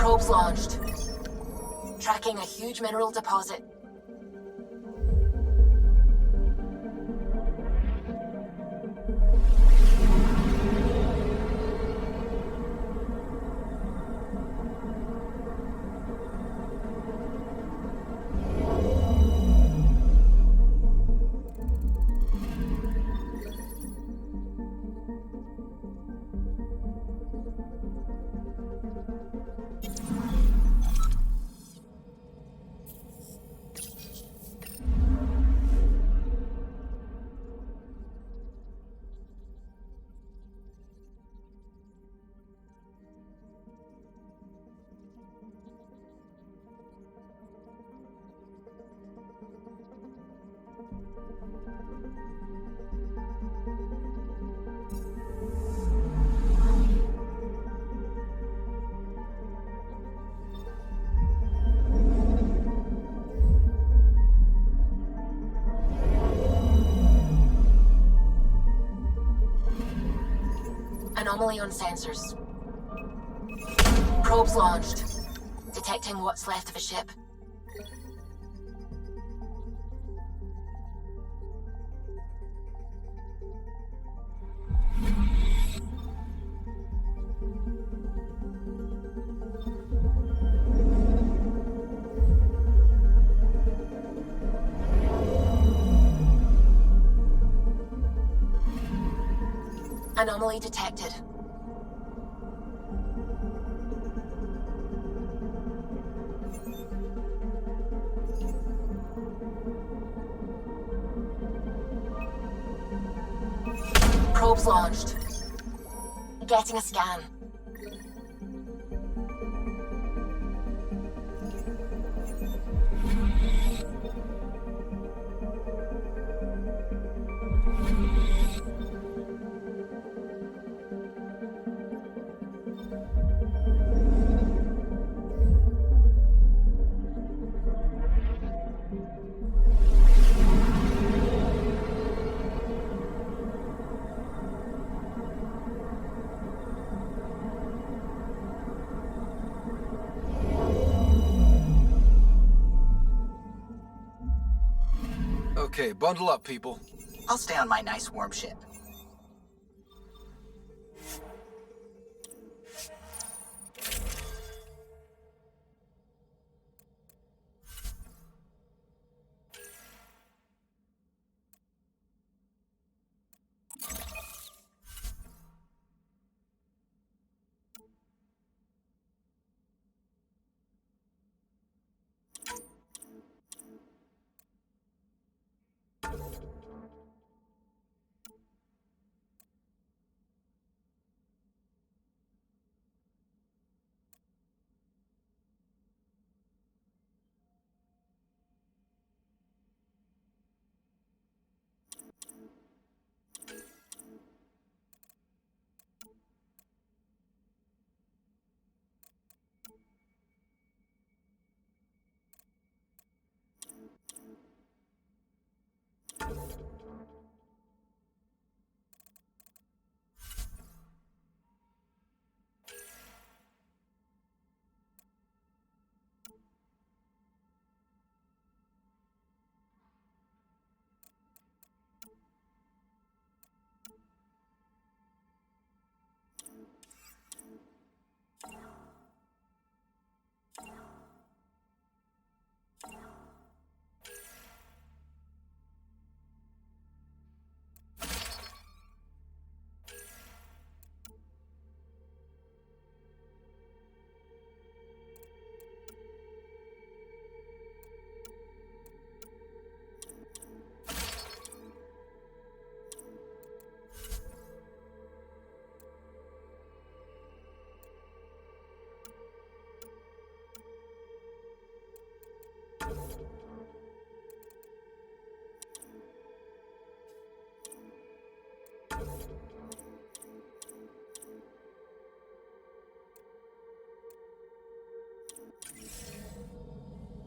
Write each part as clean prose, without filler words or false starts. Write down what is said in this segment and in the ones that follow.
Probes launched. Tracking a huge mineral deposit. Anomaly on sensors. Probes launched. Detecting what's left of a ship. Anomaly detected. Probes launched. Getting a scan. Okay, bundle up, people. I'll stay on my nice warm ship.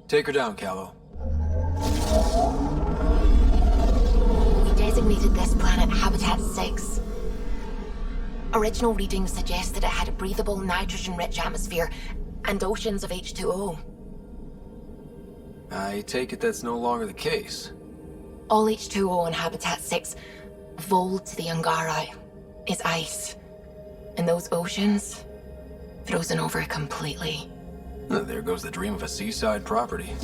Take her down, Callow. We designated this planet Habitat 6. Original readings suggest that it had a breathable, nitrogen-rich atmosphere and oceans of H2O. I take it that's no longer the case. All H2O on Habitat 6, Vol to the Angara, is ice. And those oceans, frozen over completely. There goes the dream of a seaside property.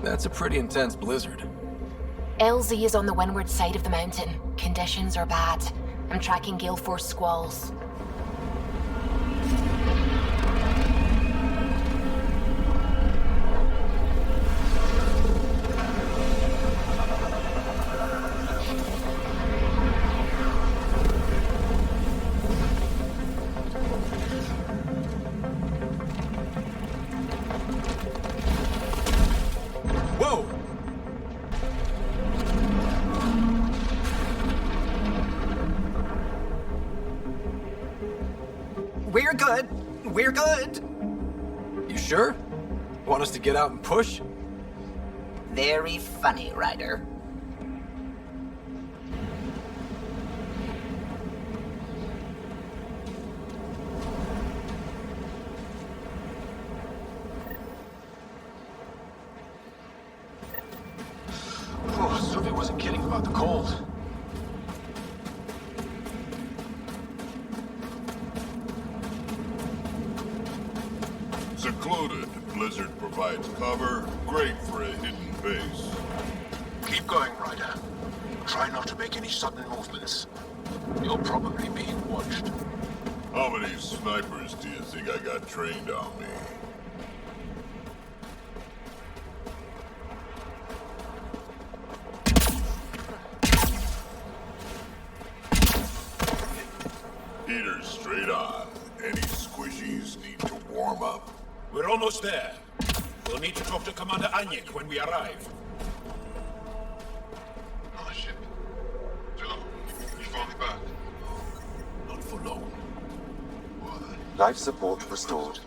That's a pretty intense blizzard. LZ is on the windward side of the mountain. Conditions are bad. I'm tracking gale force squalls. Whoa! We're good. We're good. You sure? Want us to get out and push? Very funny, Ryder. Oh, Sylvia wasn't kidding about the cold. Secluded, Blizzard provides cover, great for a hidden base. Keep going, Ryder. Try not to make any sudden movements. You're probably being watched. How many snipers do you think I got trained on me? Heaters straight on. Any squishies need to warm up. We're almost there. We'll need to talk to Commander Anyik when we arrive. On the ship. Joe, you finally back? Not for long. Well then. Life support restored.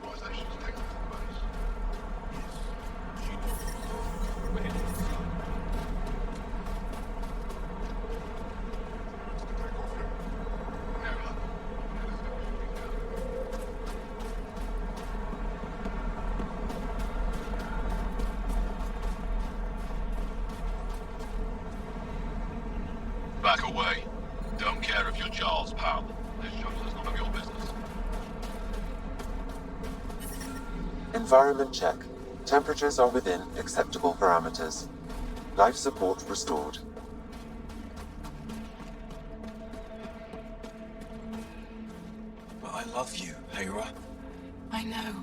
Back away. Don't care if you're Charles, pal. This shuttle is none of your business. Environment check. Temperatures are within acceptable parameters. Life support restored. Well, I love you, Hera. I know.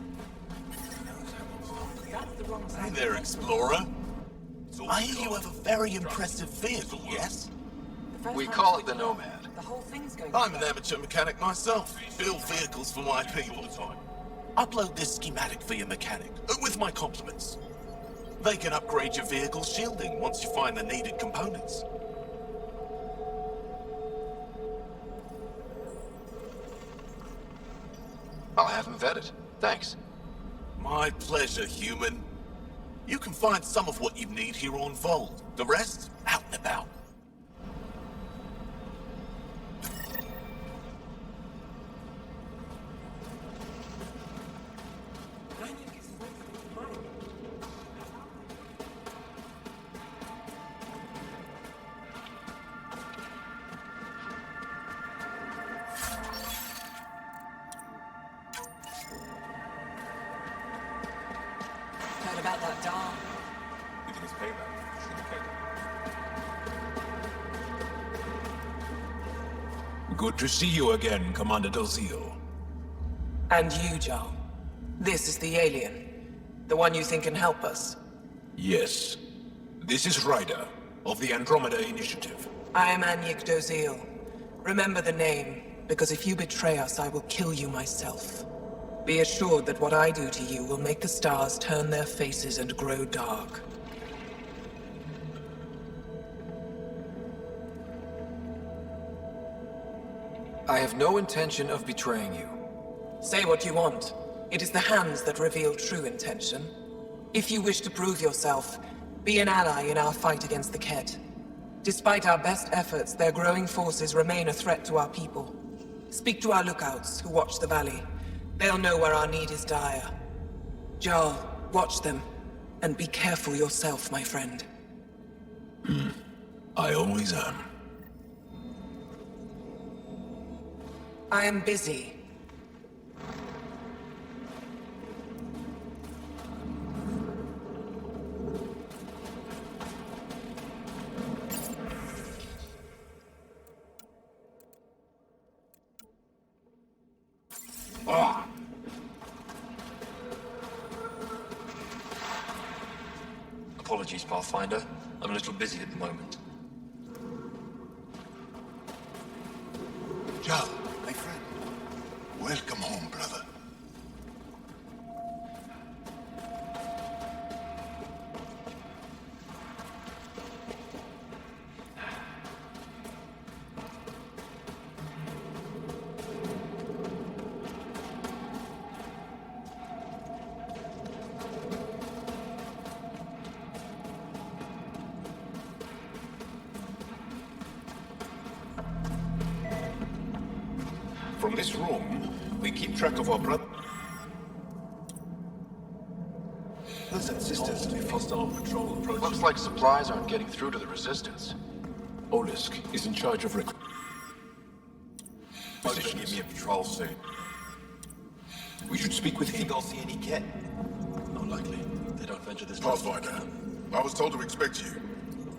Hey there, Explorer. I hear you have a very impressive vehicle, yes? We call it the Nomad. I'm an amateur mechanic myself. Build vehicles for my people. Upload this schematic for your mechanic, with my compliments. They can upgrade your vehicle's shielding once you find the needed components. I'll have him vetted. Thanks. My pleasure, human. You can find some of what you need here on Vold. The rest, out and about. Heard about that doll. You think it's payback? Good to see you again, Commander Dozio. And you, Jarl. This is the alien. The one you think can help us. Yes. This is Ryder, of the Andromeda Initiative. I am Anyik Dozil. Remember the name, because if you betray us, I will kill you myself. Be assured that what I do to you will make the stars turn their faces and grow dark. I have no intention of betraying you. Say what you want. It is the hands that reveal true intention. If you wish to prove yourself, be an ally in our fight against the Kett. Despite our best efforts, their growing forces remain a threat to our people. Speak to our lookouts, who watch the valley. They'll know where our need is dire. Jarl, watch them, and be careful yourself, my friend. I always am. I am busy. Apologies, Pathfinder. I'm a little busy at the moment. Jarl, my friend. Welcome home, brother. From this room, we keep track of our brothers and sisters. If hostile patrol approaches. Looks like supplies aren't getting through to the Resistance. Olisk is in charge of Give me a patrol soon. We should speak with him. I'll see any Kett. Not likely. They don't venture this Pathfinder, I was told to expect you.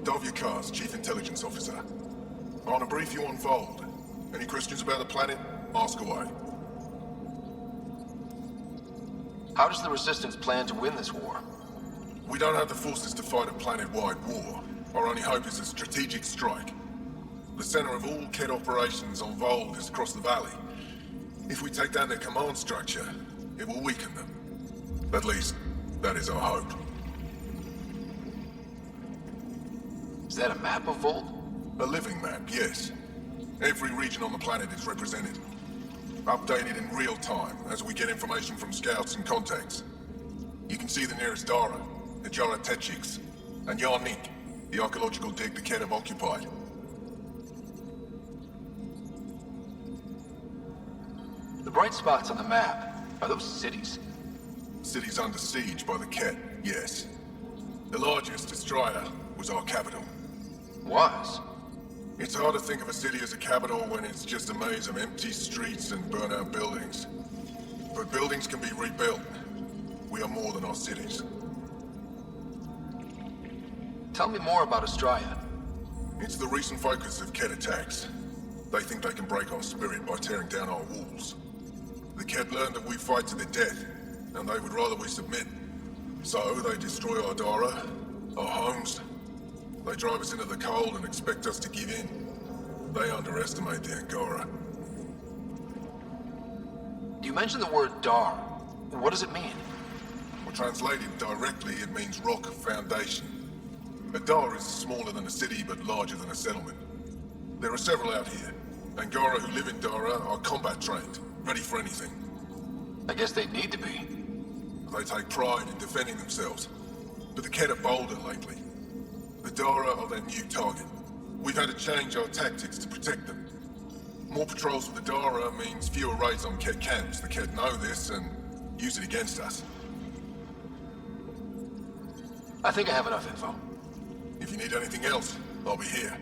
Davia Kars, Chief Intelligence Officer. I want to brief you on Vold. Any questions about the planet? Ask away. How does the Resistance plan to win this war? We don't have the forces to fight a planet-wide war. Our only hope is a strategic strike. The center of all Kett operations on Vold is across the valley. If we take down their command structure, it will weaken them. At least, that is our hope. Is that a map of Volt? A living map, yes. Every region on the planet is represented. Updated in real time as we get information from scouts and contacts. You can see the nearest Dara, the Jara Techiks, and Yarnik, the archaeological dig the Kett have occupied. The bright spots on the map, are those cities? Cities under siege by the Kett, yes. The largest, Estraya, was our capital. Was? It's hard to think of a city as a capital when it's just a maze of empty streets and burnt-out buildings. But buildings can be rebuilt. We are more than our cities. Tell me more about Estraya. It's the recent focus of Kett attacks. They think they can break our spirit by tearing down our walls. The Kett learned that we fight to the death, and they would rather we submit. So they destroy our Dara, our homes. They drive us into the cold and expect us to give in. They underestimate the Angara. You mentioned the word Dar. What does it mean? Well, translated directly, it means rock foundation. A Dar is smaller than a city, but larger than a settlement. There are several out here. Angara who live in Dara are combat trained, ready for anything. I guess they'd need to be. They take pride in defending themselves. But the Kett are bolder lately. The Dara are their new target. We've had to change our tactics to protect them. More patrols with the Dara means fewer raids on Kett camps. The Kett know this and use it against us. I think I have enough info. If you need anything else, I'll be here.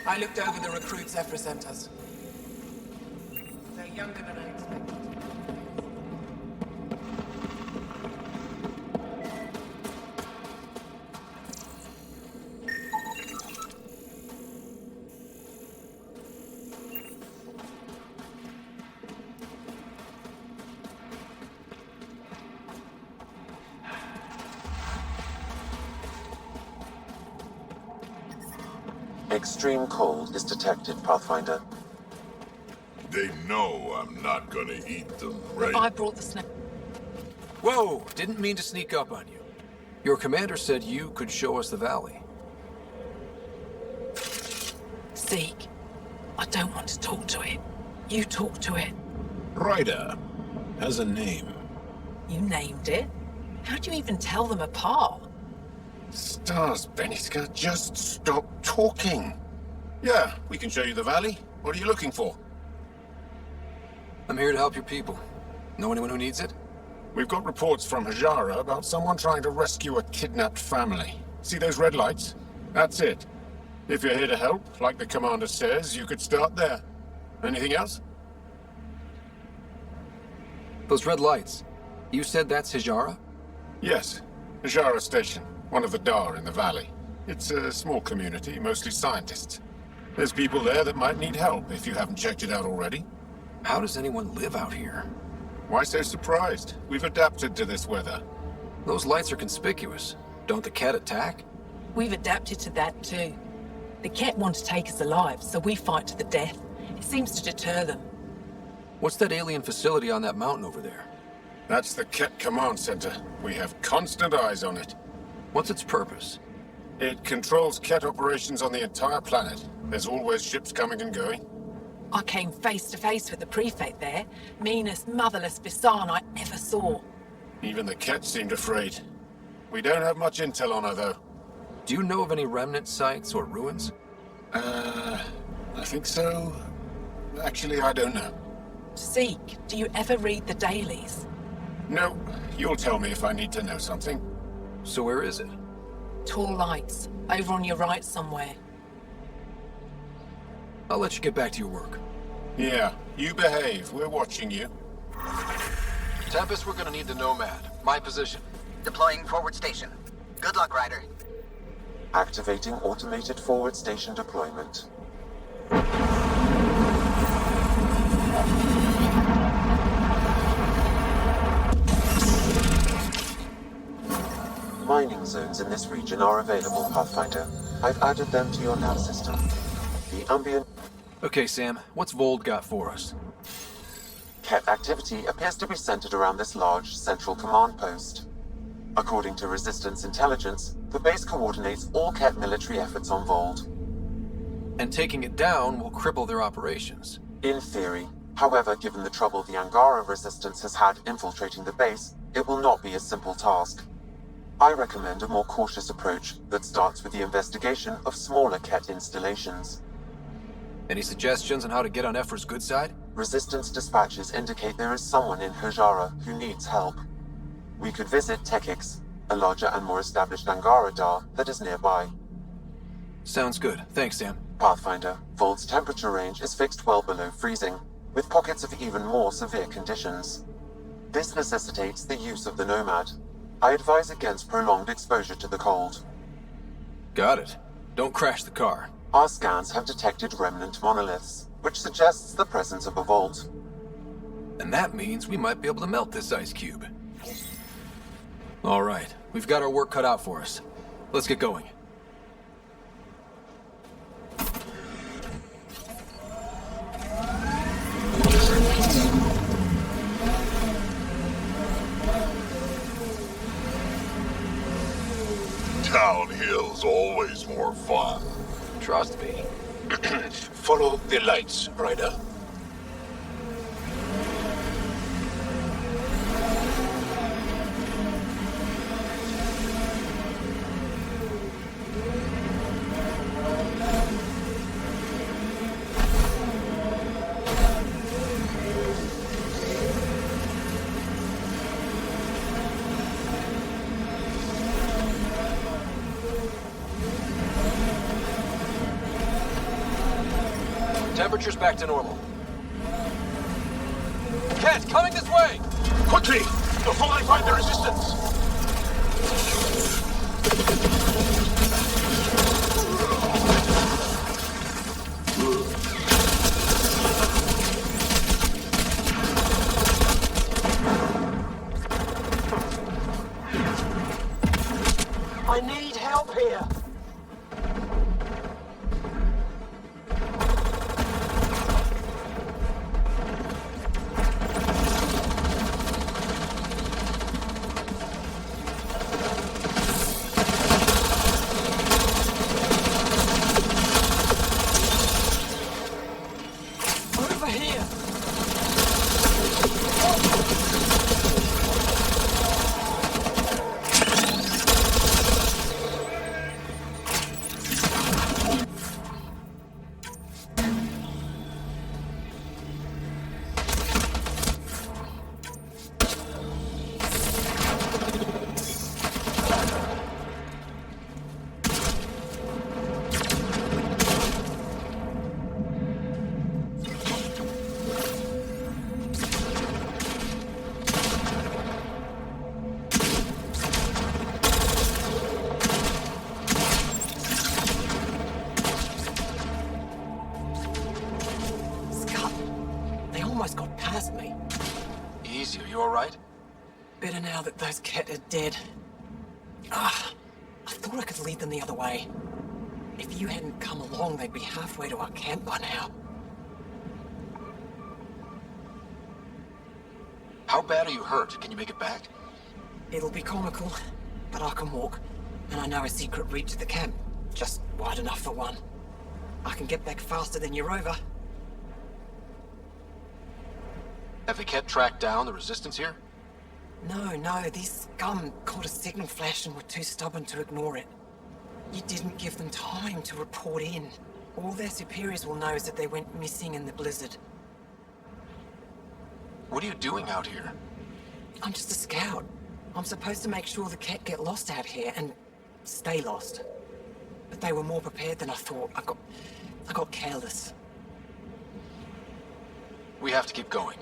I looked over the recruits Ephra sent us. They're younger than I expected. Extreme cold is detected, Pathfinder. They know I'm not gonna eat them, right? I brought the snake. Whoa! Didn't mean to sneak up on you. Your commander said you could show us the valley. Zeke, I don't want to talk to it. You talk to it. Ryder has a name. You named it. How do you even tell them apart? Stars, Beniska, just stop talking. Yeah, we can show you the valley. What are you looking for? I'm here to help your people. Know anyone who needs it? We've got reports from Hajara about someone trying to rescue a kidnapped family. See those red lights? That's it. If you're here to help, like the commander says, you could start there. Anything else? Those red lights. You said that's Hijara? Yes. Hajara Station, one of the Dar in the valley. It's a small community, mostly scientists. There's people there that might need help if you haven't checked it out already. How does anyone live out here? Why so surprised? We've adapted to this weather. Those lights are conspicuous. Don't the Ket attack? We've adapted to that too. The Ket want to take us alive, so we fight to the death. It seems to deter them. What's that alien facility on that mountain over there? That's the Ket Command Center. We have constant eyes on it. What's its purpose? It controls Ket operations on the entire planet. There's always ships coming and going. I came face to face with the prefect there. Meanest, motherless Bisan I ever saw. Even the Ket seemed afraid. We don't have much intel on her, though. Do you know of any remnant sites or ruins? I think so. Actually, I don't know. Zeke, do you ever read the dailies? No, you'll tell me if I need to know something. So where is it? Tall lights, over on your right somewhere. I'll let you get back to your work. Yeah, you behave. We're watching you. Tempest, we're gonna need the Nomad. My position. Deploying forward station. Good luck, Ryder. Activating automated forward station deployment. Mining zones in this region are available, Pathfinder. I've added them to your nav system. The ambient Okay, Sam, what's Vold got for us? Ket activity appears to be centered around this large central command post. According to Resistance intelligence, the base coordinates all Ket military efforts on Vold. And taking it down will cripple their operations. In theory. However, given the trouble the Angara Resistance has had infiltrating the base, it will not be a simple task. I recommend a more cautious approach that starts with the investigation of smaller Ket installations. Any suggestions on how to get on Ephra's good side? Resistance dispatches indicate there is someone in Hajara who needs help. We could visit Tekix, a larger and more established Angara Dar that is nearby. Sounds good. Thanks, Sam. Pathfinder, Vold's temperature range is fixed well below freezing, with pockets of even more severe conditions. This necessitates the use of the Nomad. I advise against prolonged exposure to the cold. Got it. Don't crash the car. Our scans have detected remnant monoliths, which suggests the presence of a vault. And that means we might be able to melt this ice cube. All right, we've got our work cut out for us. Let's get going. Downhill's always more fun. Trust me. Follow the lights, Ryder. Temperature's back to normal. Ket, coming this way! Quickly! Before I find the resistance! I need help here. better now that those Ket are dead. Ah, I thought I could lead them the other way. If you hadn't come along, they'd be halfway to our camp by now. How bad are you hurt? Can you make it back? It'll be comical, but I can walk. And I know a secret route to the camp. Just wide enough for one. I can get back faster than your rover. Have the Ket tracked down the resistance here? No, these scum caught a signal flash and were too stubborn to ignore it. You didn't give them time to report in. All their superiors will know is that they went missing in the blizzard. What are you doing out here? I'm just a scout. I'm supposed to make sure the Ket get lost out here and stay lost. But they were more prepared than I thought. I got careless. We have to keep going.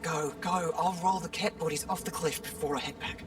Go. I'll roll the Ket bodies off the cliff before I head back.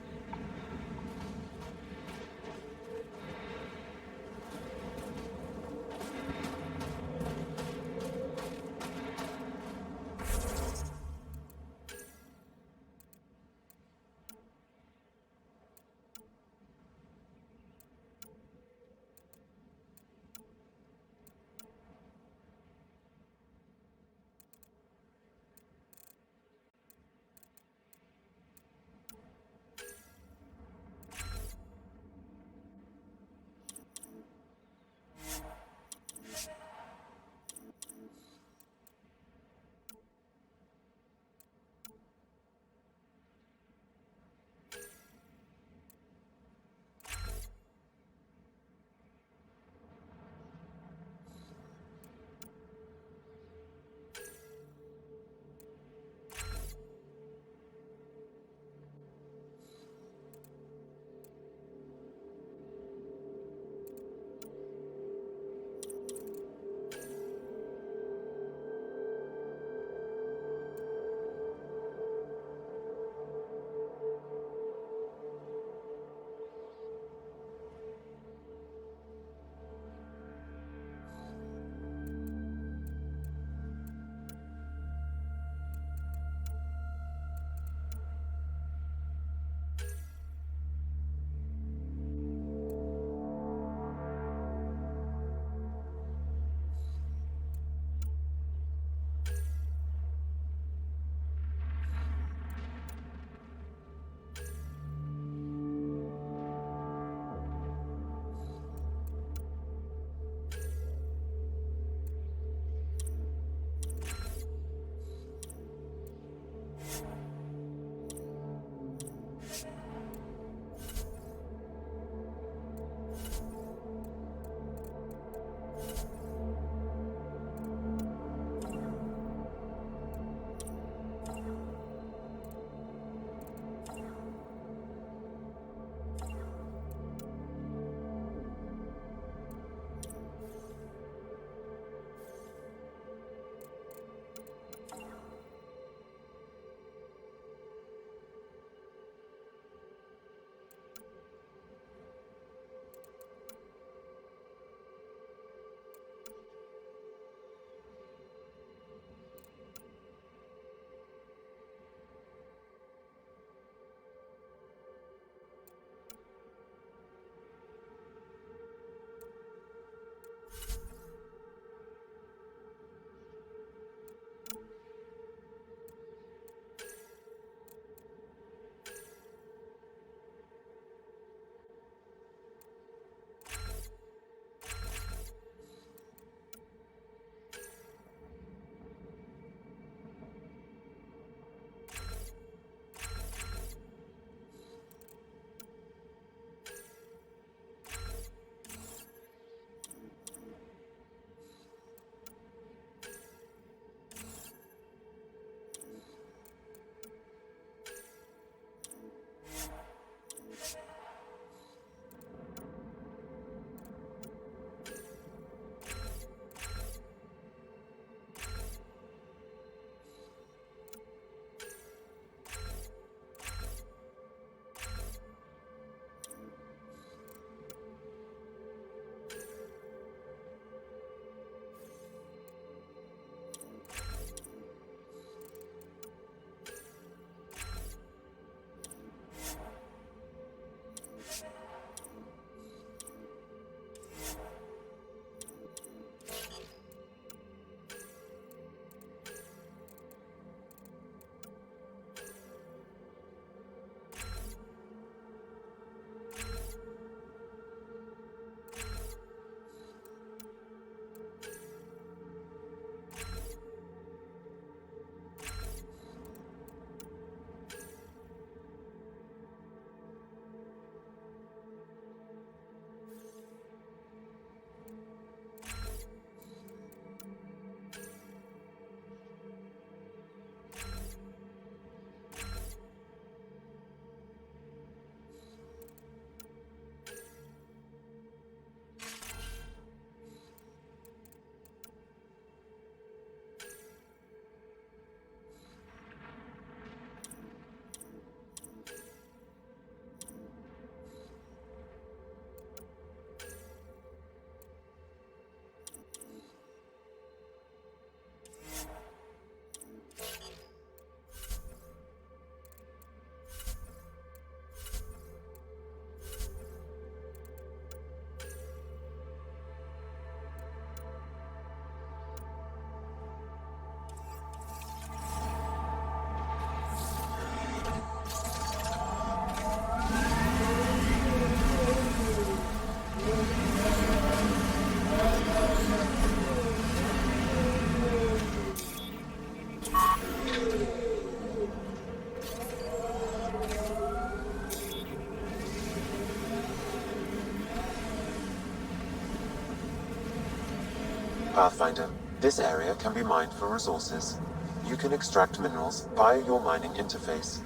Pathfinder, this area can be mined for resources. You can extract minerals via your mining interface.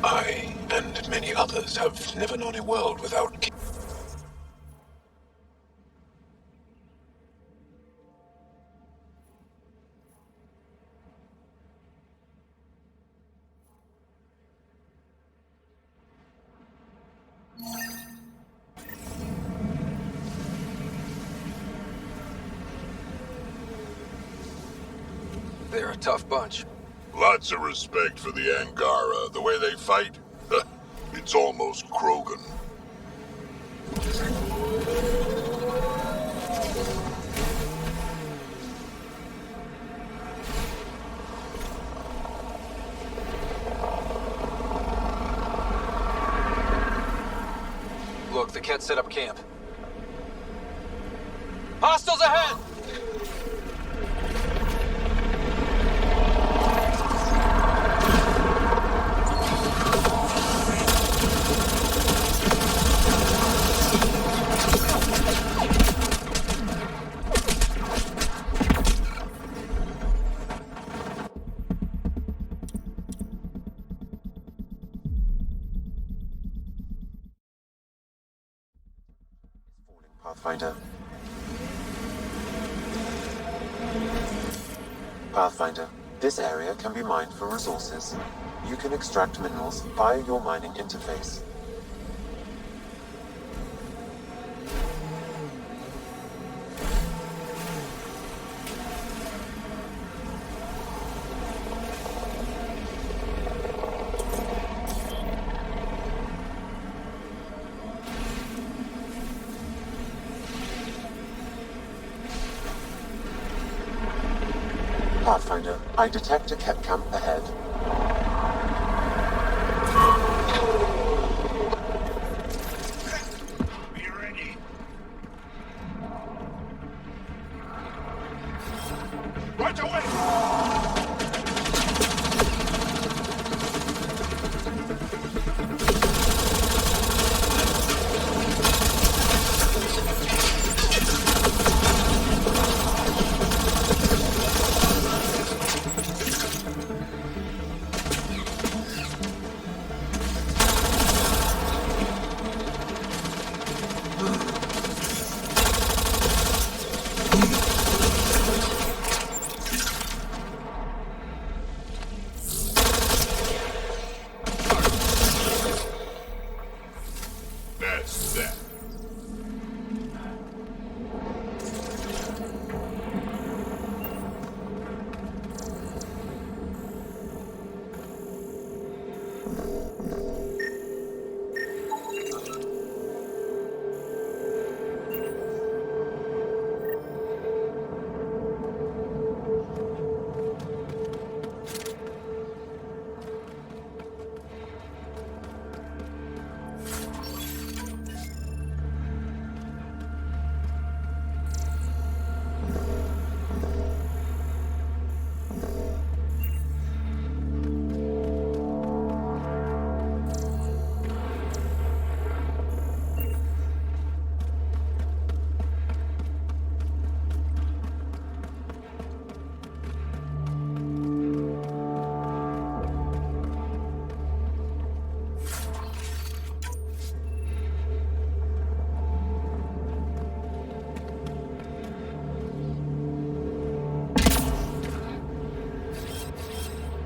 I, and many others, have never known a world without... They're a tough bunch. Lots of respect for the Angara. The way they fight, it's almost Krogan. Look, the Kett set up camp. Hostiles ahead! Pathfinder. Pathfinder, this area can be mined for resources. You can extract minerals via your mining interface. Pathfinder, I detect a Kett camp ahead. Be ready. Right away! That's that.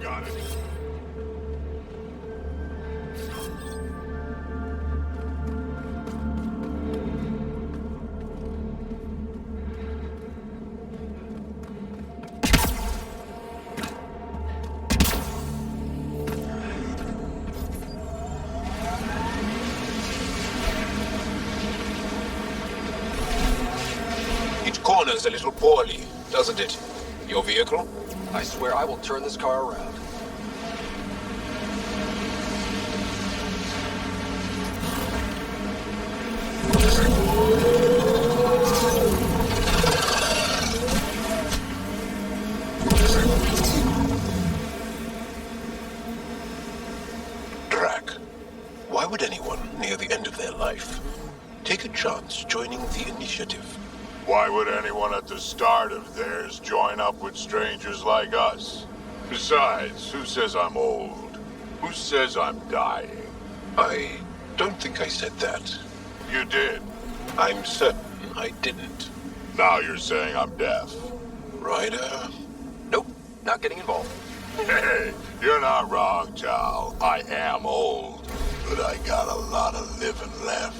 Got it. It corners a little poorly, doesn't it? Your vehicle? I swear I will turn this car around. Drac, why would anyone near the end of their life take a chance joining the initiative? Why would anyone at the start of theirs join up with strangers like us? Besides, who says I'm old? Who says I'm dying? I don't think I said that. You did. I'm certain I didn't. Now you're saying I'm deaf. Ryder? Nope, not getting involved. Hey, you're not wrong, Chow. I am old, but I got a lot of living left.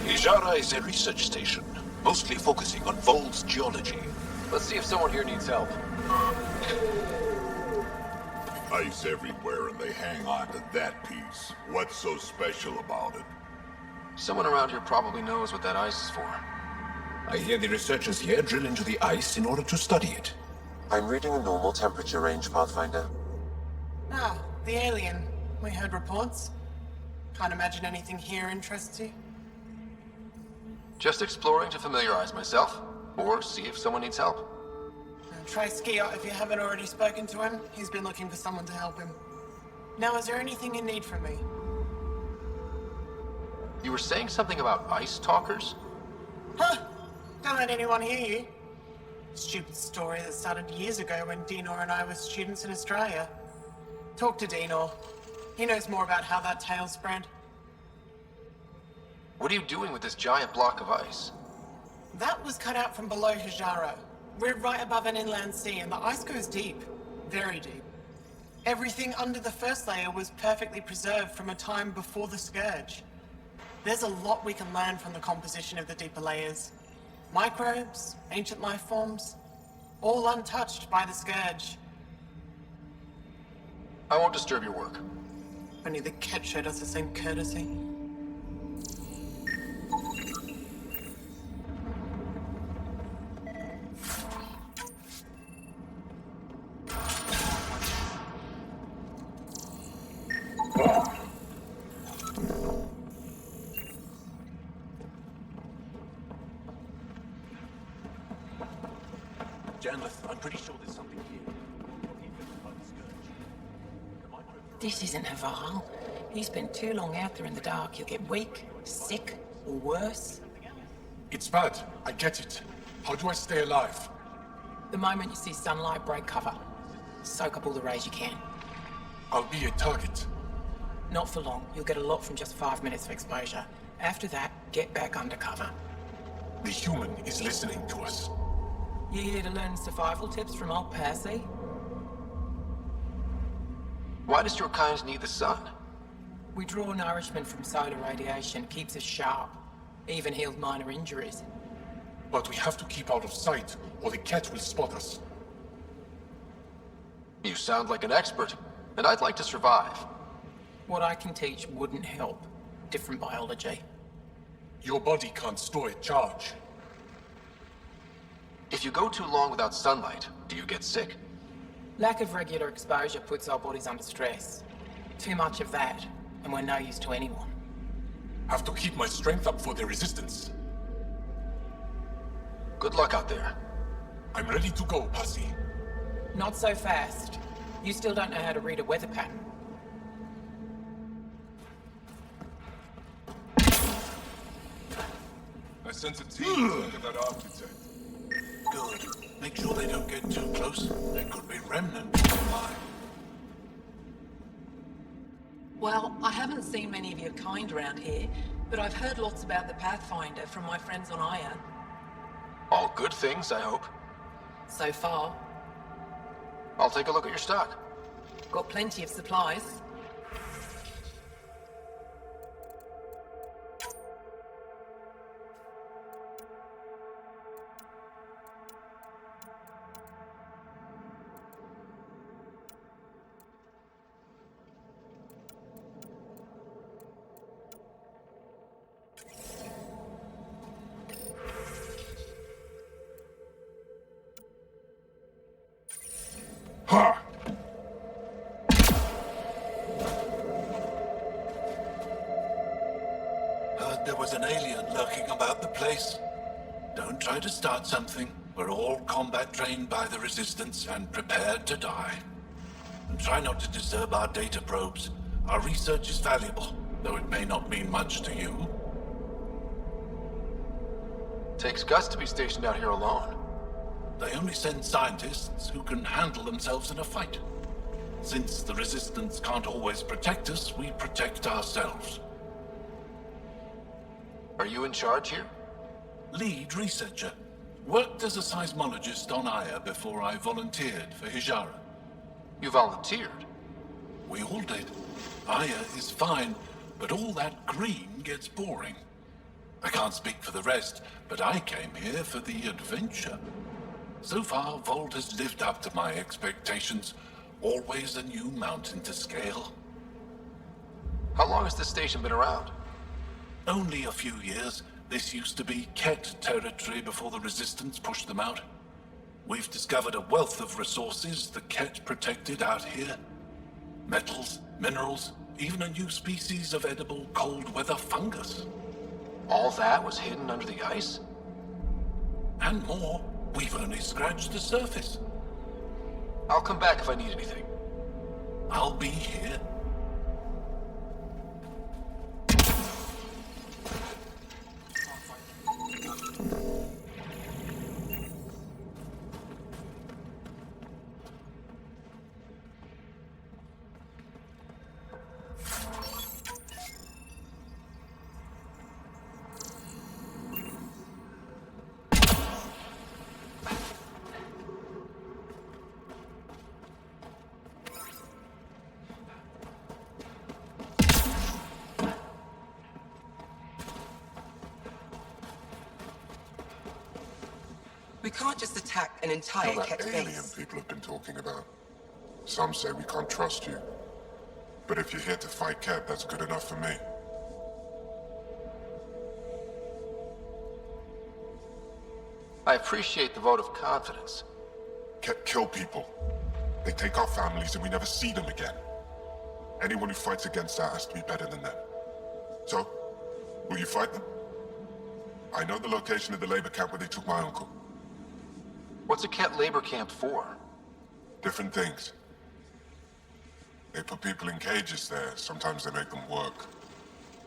Hijara is a research station, mostly focusing on Vol's geology. Let's see if someone here needs help. Ice everywhere and they hang on to that piece. What's so special about it? Someone around here probably knows what that ice is for. I hear the researchers here drill into the ice in order to study it. I'm reading a normal temperature range, Pathfinder. Ah, the alien. We heard reports. Can't imagine anything here interests you. Just exploring to familiarize myself, or see if someone needs help. Try Skiot if you haven't already spoken to him. He's been looking for someone to help him. Now, is there anything you need from me? You were saying something about ice talkers? Huh? Don't let anyone hear you. Stupid story that started years ago when Dinor and I were students in Australia. Talk to Dinor. He knows more about how that tale spread. What are you doing with this giant block of ice? That was cut out from below Hijara. We're right above an inland sea and the ice goes deep. Very deep. Everything under the first layer was perfectly preserved from a time before the Scourge. There's a lot we can learn from the composition of the deeper layers. Microbes, ancient life forms, all untouched by the Scourge. I won't disturb your work. Only the Ket showed us the same courtesy. Janlith, I'm pretty sure there's something here. This isn't Haval. You spend too long out there in the dark, you'll get weak, sick, or worse. It's bad. I get it. How do I stay alive? The moment you see sunlight, break cover. Soak up all the rays you can. I'll be a target. Not for long. You'll get a lot from just 5 minutes of exposure. After that, get back under cover. The human is listening to us. You here to learn survival tips from old Percy? Why does your kind need the sun? We draw nourishment from solar radiation, keeps us sharp. Even healed minor injuries. But we have to keep out of sight, or the Ket will spot us. You sound like an expert, and I'd like to survive. What I can teach wouldn't help. Different biology. Your body can't store a charge. If you go too long without sunlight, do you get sick? Lack of regular exposure puts our bodies under stress. Too much of that, and we're no use to anyone. Have to keep my strength up for the resistance. Good luck out there. I'm ready to go, Passy. Not so fast. You still don't know how to read a weather pattern. I sense a team to look at that architect. Good. Make sure they don't get too close. There could be remnants alive. Well, I haven't seen many of your kind around here, but I've heard lots about the Pathfinder from my friends on Aya. All good things, I hope. So far. I'll take a look at your stock. Got plenty of supplies. heard there was an alien lurking about the place. Don't try to start something. We're all combat trained by the Resistance and prepared to die. And try not to disturb our data probes. Our research is valuable, though it may not mean much to you. Takes guts to be stationed out here alone. They only send scientists who can handle themselves in a fight. Since the Resistance can't always protect us, we protect ourselves. Are you in charge here? Lead researcher. Worked as a seismologist on Aya before I volunteered for Hijara. You volunteered? We all did. Aya is fine, but all that green gets boring. I can't speak for the rest, but I came here for the adventure. So far, Vold has lived up to my expectations. Always a new mountain to scale. How long has this station been around? Only a few years. This used to be Ket territory before the Resistance pushed them out. We've discovered a wealth of resources the Ket protected out here. Metals, minerals, even a new species of edible cold weather fungus. All that was hidden under the ice? And more. We've only scratched the surface. I'll come back if I need anything. I'll be here. We can't just attack an entire Now Ket that alien base. people have been talking about. Some say we can't trust you. But if you're here to fight Ket, that's good enough for me. I appreciate the vote of confidence. Ket kill people. They take our families and we never see them again. Anyone who fights against that has to be better than them. So, will you fight them? I know the location of the labor camp where they took my uncle. What's a Ket labor camp for? Different things. They put people in cages there. Sometimes they make them work.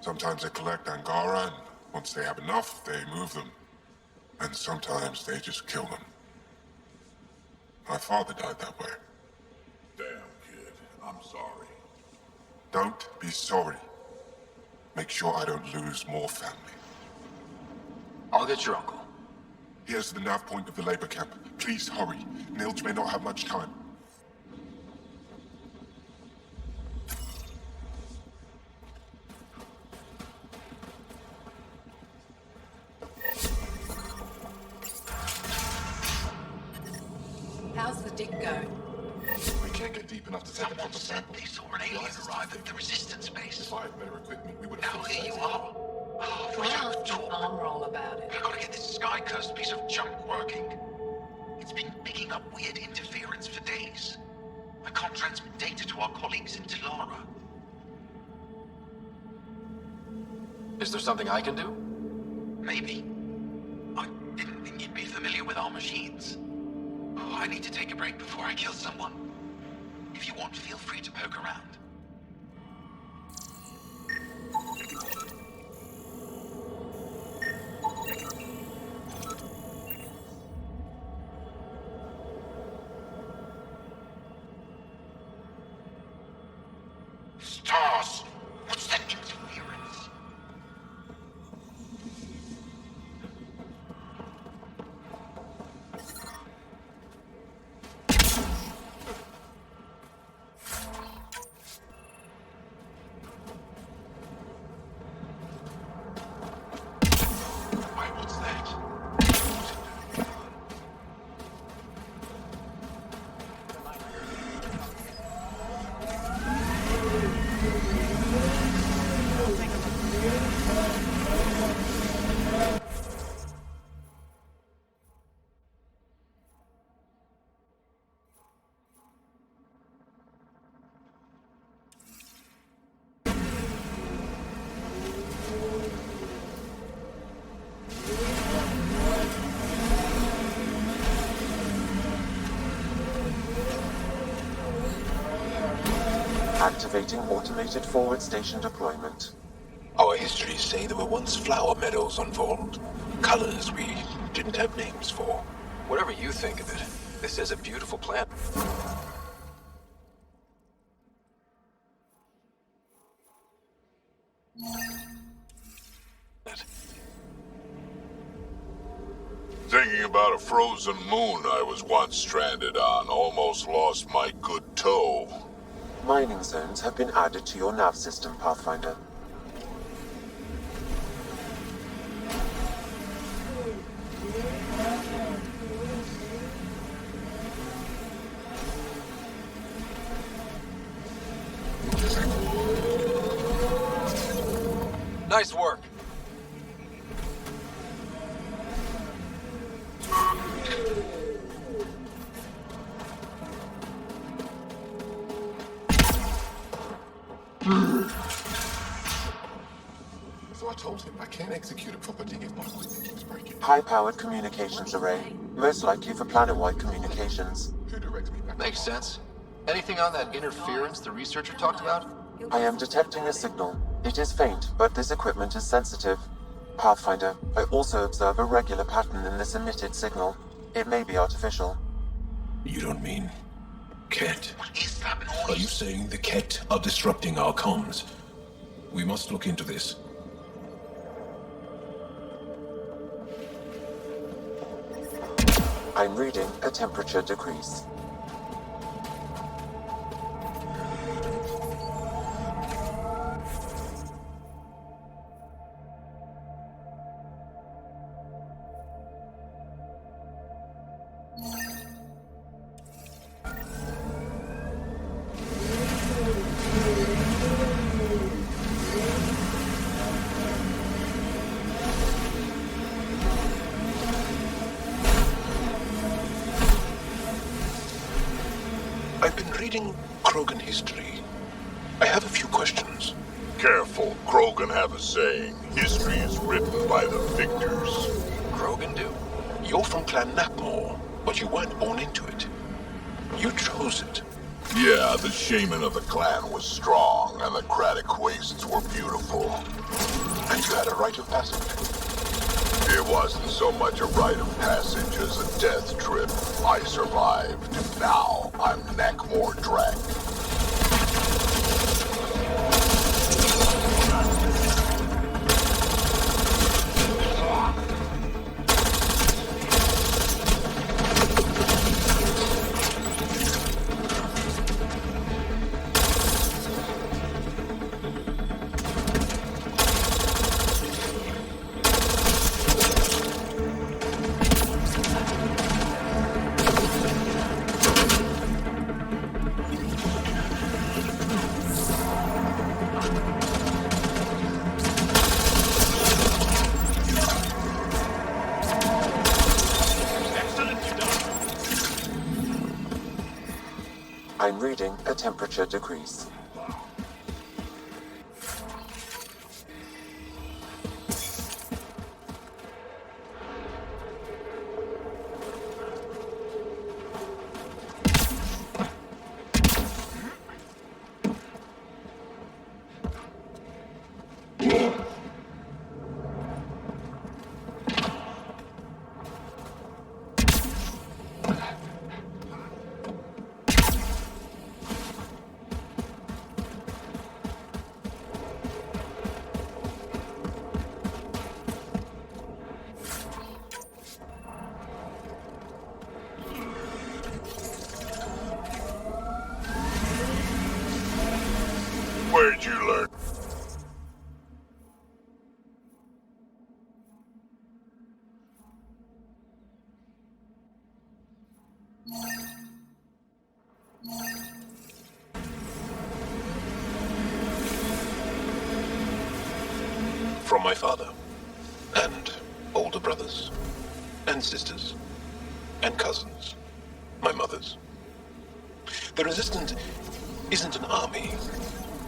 Sometimes they collect Angara, and once they have enough, they move them. And sometimes they just kill them. My father died that way. Damn, kid. I'm sorry. Don't be sorry. Make sure I don't lose more family. I'll get your uncle. Here's the nav point of the labor camp. Please hurry. Nilj may not have much time. How's the dig going? We can't get deep enough to take a proper sample. They saw an alien arrive at the Resistance base. If I had better equipment, we would Now have... here you are. Oh, I wish I could talk. Arm roll about it. I gotta get this sky-cursed piece of junk working. It's been picking up weird interference for days. I can't transmit data to our colleagues in Talara. Is there something I can do? Maybe. I didn't think you'd be familiar with our machines. Oh, I need to take a break before I kill someone. If you want, feel free to poke around. Stars! What's that interference? Activating automated forward station deployment. Our histories say there were once flower meadows on Vold. Colors we didn't have names for. Whatever you think of it, this is a beautiful planet. Thinking about a frozen moon I was once stranded on, almost lost my good toe. Mining zones have been added to your nav system, Pathfinder. Nice work. So I told him I can't execute a proper dig if my equipment keeps breaking. High-powered communications array, most likely for planet-wide communications. Who directs me back? Makes sense. Anything on that interference the researcher talked about? I am detecting a signal. It is faint, but this equipment is sensitive. Pathfinder, I also observe a regular pattern in this emitted signal. It may be artificial. You don't mean Ket? What is that noise? Are you saying the Ket are disrupting our comms? We must look into this. I'm reading a temperature decrease. I've been reading Krogan history. I have a few questions. Careful, Krogan have a saying. History is written by the victors. Krogan do? You're from Clan Napmore, but you weren't born into it. You chose it. Yeah, the shaman of the clan was strong, and the Kratic wastes were beautiful. And you had a rite of passage. It wasn't so much a rite of passage as a death trip. I survived. Now I'm Nakmor Drak. I'm reading a temperature decrease. Where'd you learn? From my father, and older brothers, and sisters, and cousins, my mother's. The Resistance isn't an army.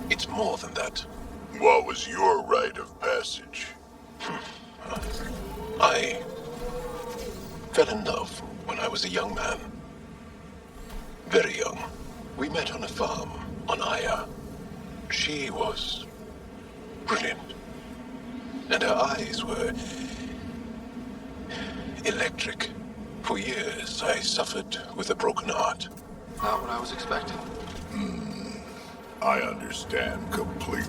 It's more than that. What was your rite of passage? I fell in love when I was a young man. Very young. We met on a farm on Aya. And her eyes were electric. For years, I suffered with a broken heart. Not what I was expecting. I understand completely.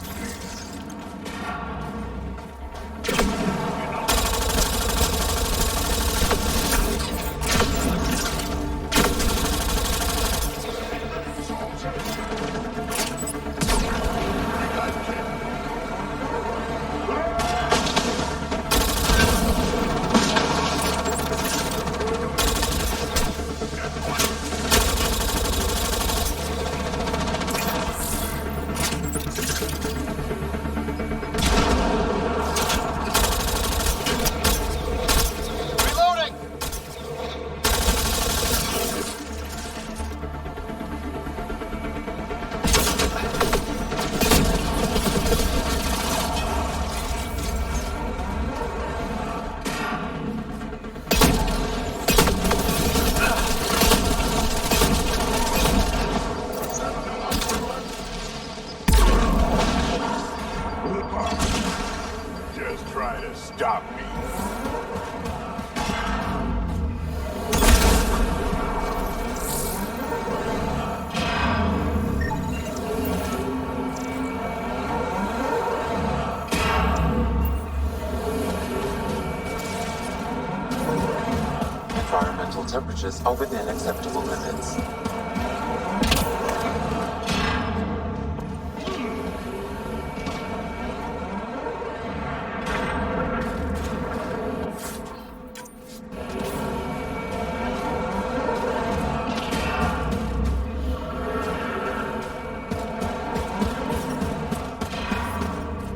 Just try to stop me. Environmental temperatures are within acceptable limits.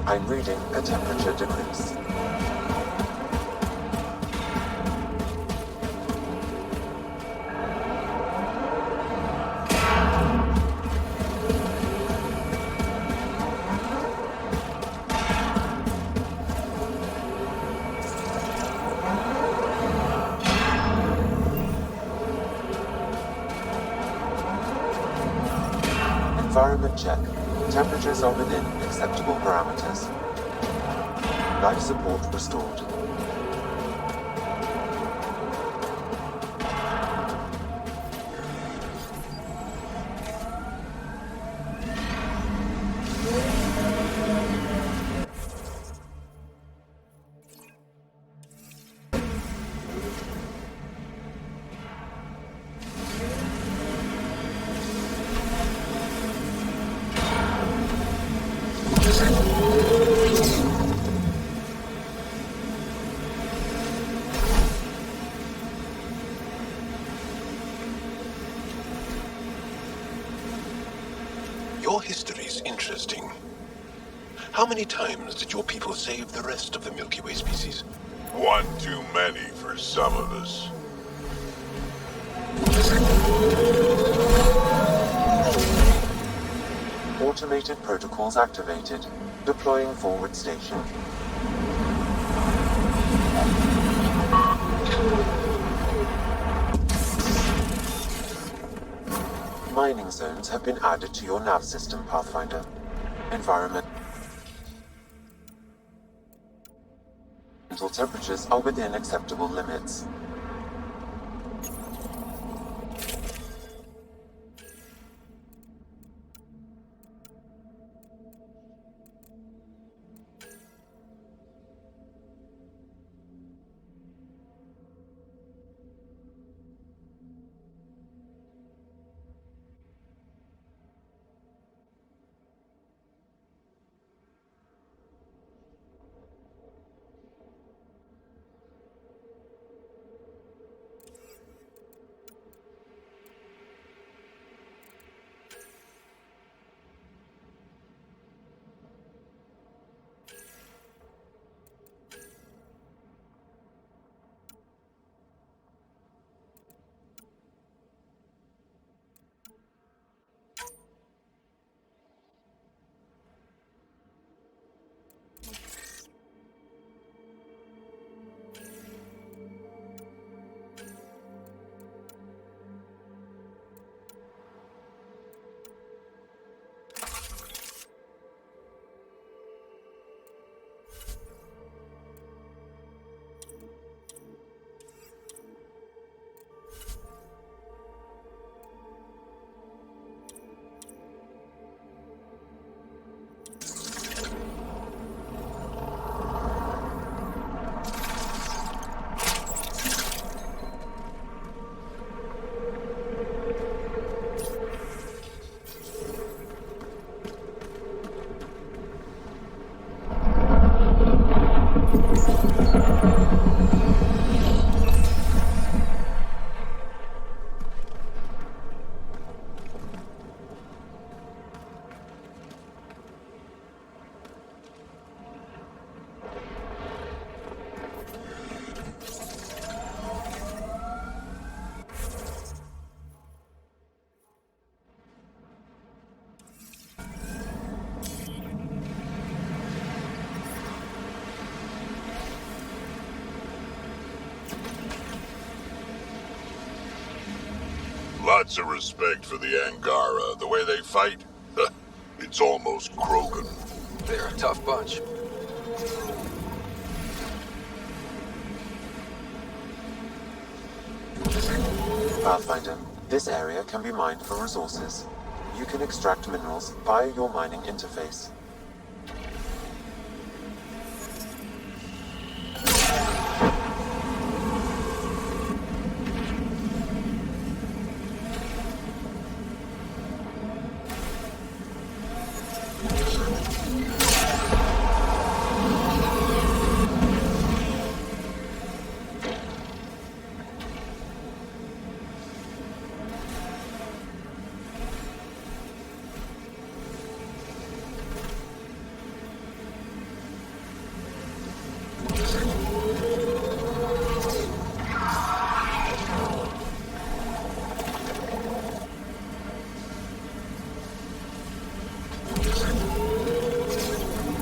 I'm reading a temperature decrease. Environment check. Temperatures are within acceptable parameters. Life support restored. Your history's interesting. How many times did your people save the rest of the Milky Way species? One too many for some of us. Automated protocols activated. Deploying forward station. Mining zones have been added to your nav system, Pathfinder. Environmental temperatures are within acceptable limits. Lots of respect for the Angara. The way they fight, it's almost Krogan. They're a tough bunch. Pathfinder, this area can be mined for resources. You can extract minerals via your mining interface.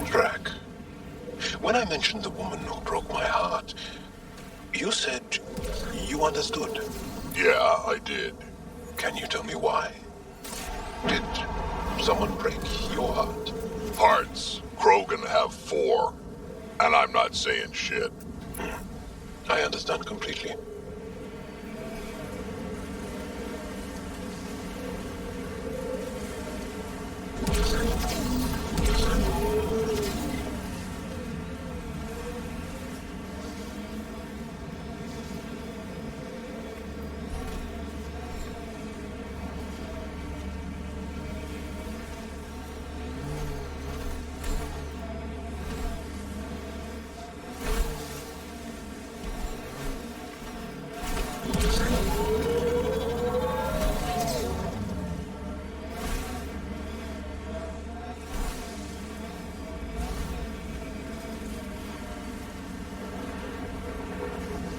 Drac, when I mentioned the woman who broke my heart, you said you understood. Yeah, I did. Can you tell me why? Did someone break your heart? Hearts. Krogan have 4. And I'm not saying shit. I understand completely.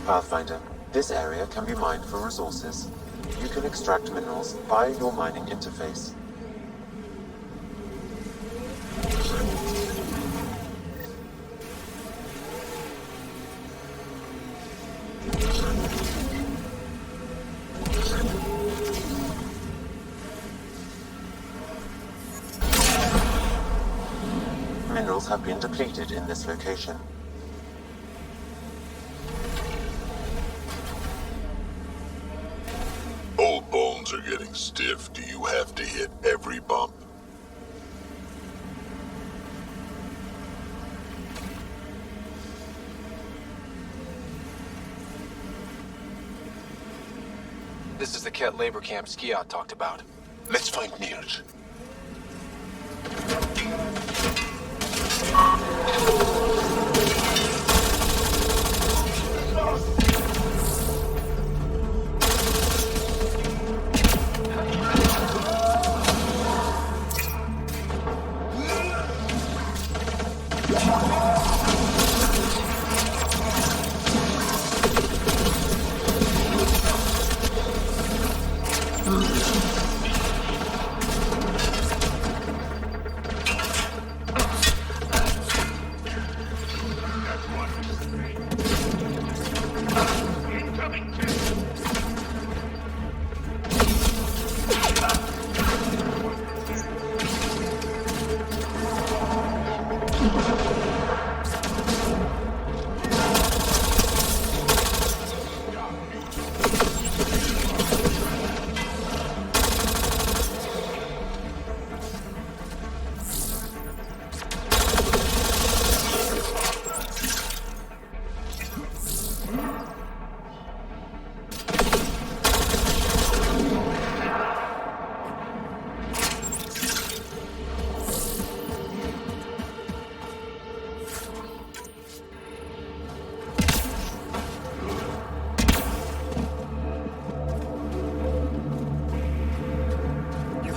Pathfinder, this area can be mined for resources. You can extract minerals via your mining interface. Minerals have been depleted in this location. Old bones are getting stiff. Do you have to hit every bump? This is the Ket labor camp Skiat talked about. Let's find Niels.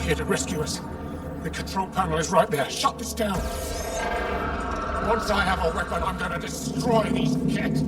Here to rescue us. The control panel is right there. Shut this down. Once I have a weapon, I'm gonna destroy these Ket.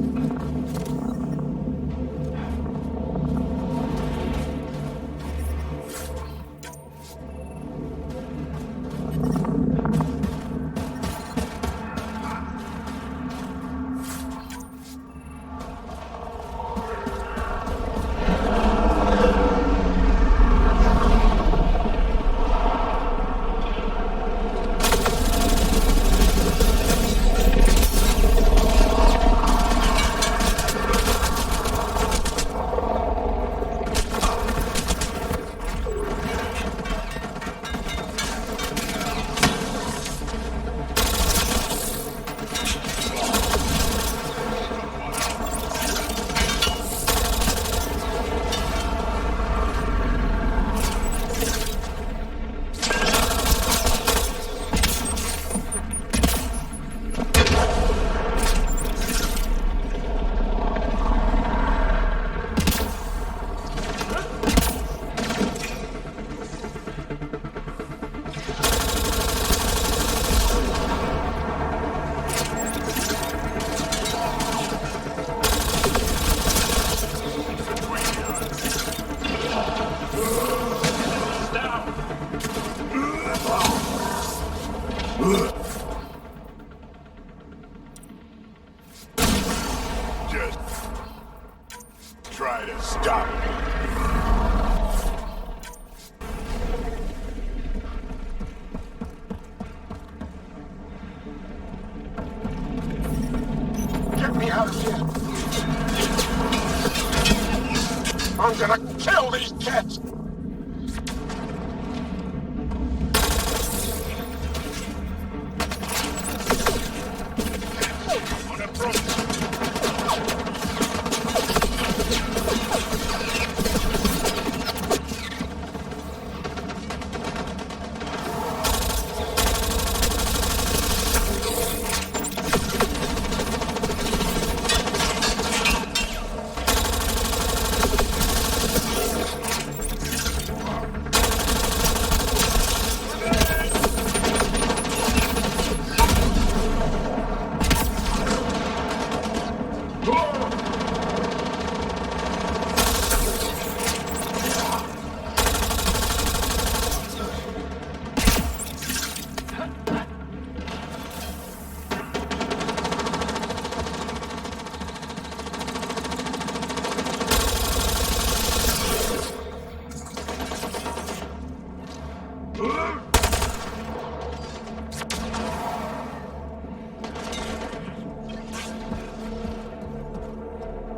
Just try to stop me. Get me out of here! I'm gonna kill these kids!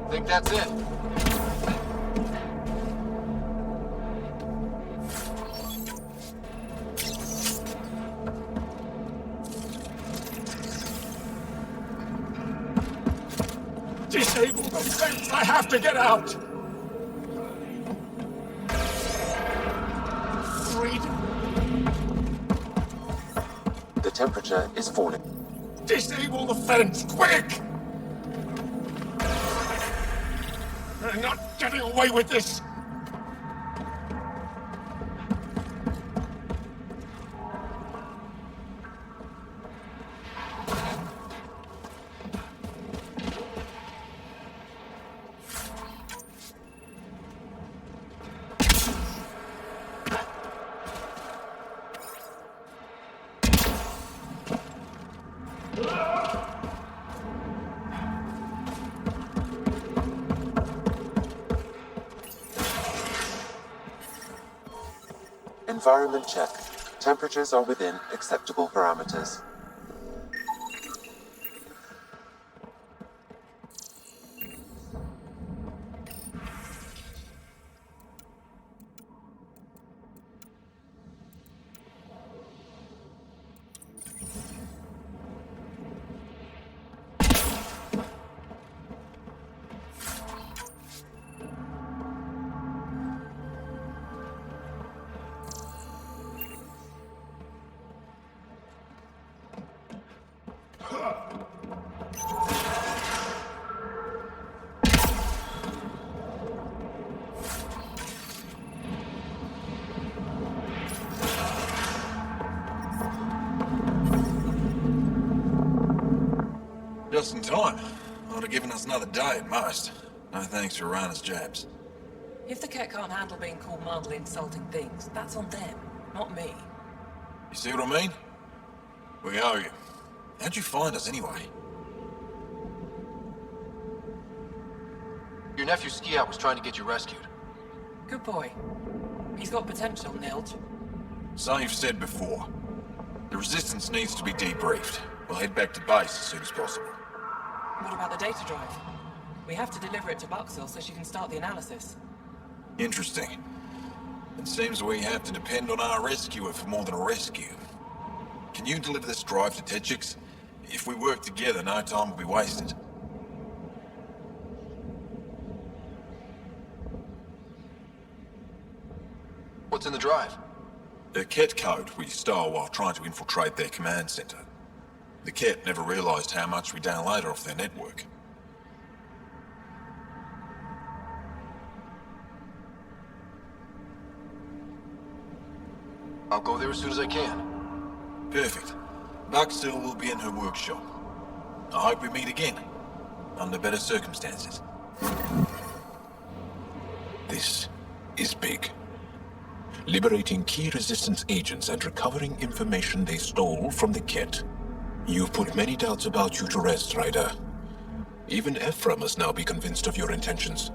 Think that's it. Disable the fence! I have to get out! Freedom! The temperature is falling. Disable the fence, quick! They're not getting away with this! Environment check. Temperatures are within acceptable parameters. Just in time. Ought have given us another day at most. No thanks for Rana's jabs. If the Ket can't handle being called mildly insulting things, that's on them, not me. You see what I mean? We owe you. How'd you find us anyway? Your nephew Skiat was trying to get you rescued. Good boy. He's got potential, Nilge. So you've said before. The Resistance needs to be debriefed. We'll head back to base as soon as possible. What about the data drive? We have to deliver it to Buxel so she can start the analysis. Interesting. It seems we have to depend on our rescuer for more than a rescue. Can you deliver this drive to Techix? If we work together, no time will be wasted. What's in the drive? The Ket code we stole while trying to infiltrate their command center. The Ket never realized how much we downloaded off their network. I'll go there as soon as I can. Perfect. Buxel will be in her workshop. I hope we meet again, under better circumstances. This is big. Liberating key Resistance agents and recovering information they stole from the Ket. You've put many doubts about you to rest, Ryder. Even Ephra must now be convinced of your intentions.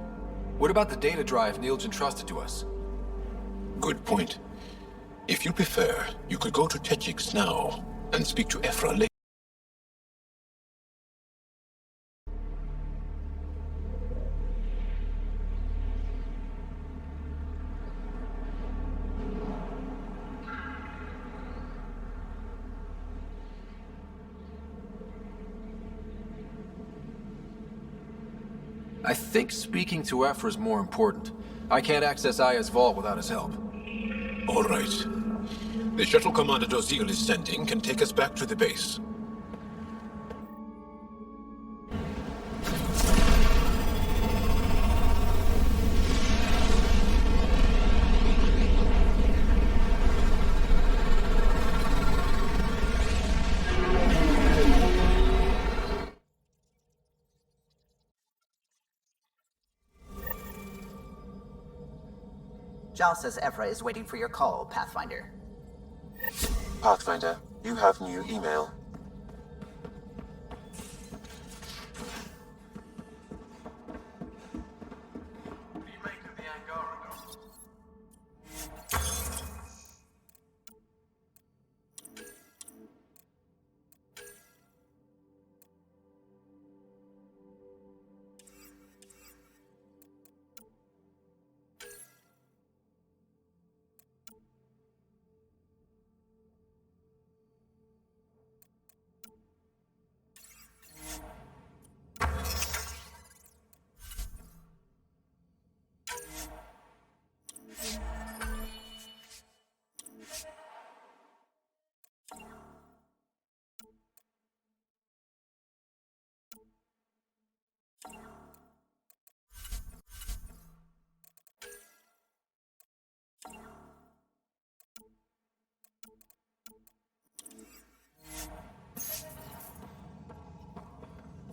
What about the data drive Neil's entrusted to us? Good point. If you prefer, you could go to Techix now and speak to Ephra later. I think speaking to Ephra is more important. I can't access Aya's vault without his help. All right. The shuttle Commander Dozil is sending can take us back to the base. Jal says Ephra is waiting for your call, Pathfinder. Pathfinder, you have new email.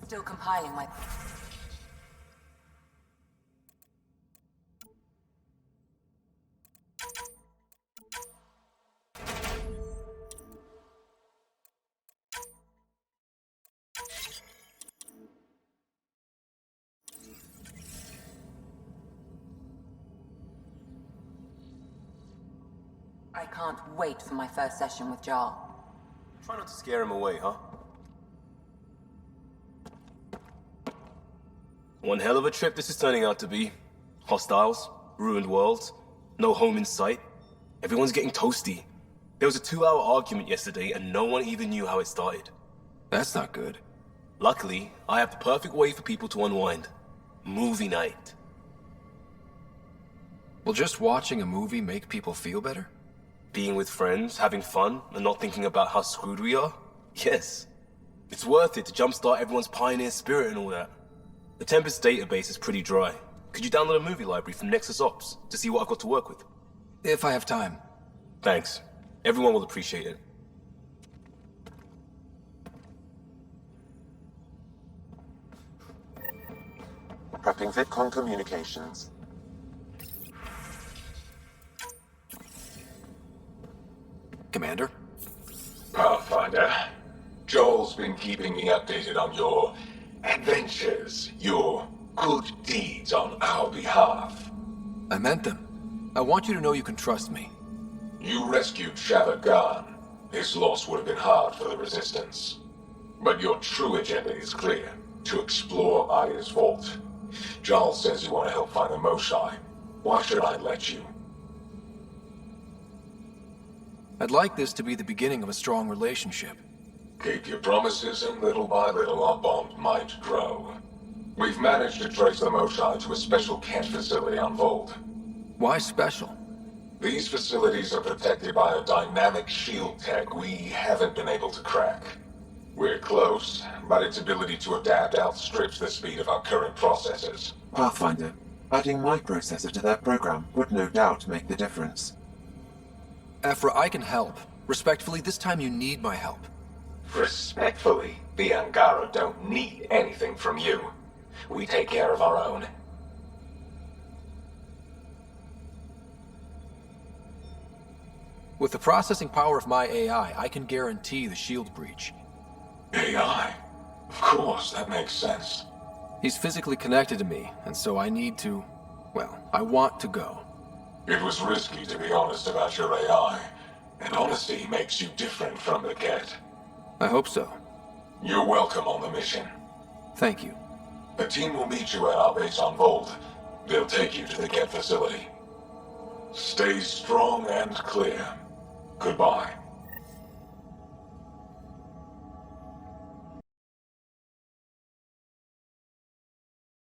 Still compiling my... I can't wait for my first session with Jarl. Try not to scare him away, huh? One hell of a trip this is turning out to be. Hostiles, ruined worlds, no home in sight. Everyone's getting toasty. There was a 2-hour argument yesterday and no one even knew how it started. That's not good. Luckily, I have the perfect way for people to unwind. Movie night. Will just watching a movie make people feel better? Being with friends, having fun, and not thinking about how screwed we are? Yes. It's worth it to jumpstart everyone's pioneer spirit and all that. The Tempest database is pretty dry. Could you download a movie library from Nexus Ops to see what I've got to work with? If I have time. Thanks. Everyone will appreciate it. Prepping VidCon communications. Commander? Pathfinder, Joel's been keeping me updated on your adventures, your good deeds on our behalf. I meant them. I want you to know you can trust me. You rescued Shava Khan. His loss would have been hard for the Resistance. But your true agenda is clear. To explore Aya's vault. Jarl says you want to help find the Moshae. Why should I let you? I'd like this to be the beginning of a strong relationship. Keep your promises, and little by little our bond might grow. We've managed to trace the Moshae to a special Kent facility on Vold. Why special? These facilities are protected by a dynamic shield tech we haven't been able to crack. We're close, but its ability to adapt outstrips the speed of our current processors. Pathfinder, adding microprocessor to that program would no doubt make the difference. Ephra, I can help. Respectfully, this time you need my help. Respectfully, the Angara don't need anything from you. We take care of our own. With the processing power of my AI, I can guarantee the shield breach. AI? Of course, that makes sense. He's physically connected to me, and so I need to... well, I want to go. It was risky to be honest about your AI, and honesty makes you different from the Kett. I hope so. You're welcome on the mission. Thank you. A team will meet you at our base on Vold. They'll take you to the Kett facility. Stay strong and clear. Goodbye.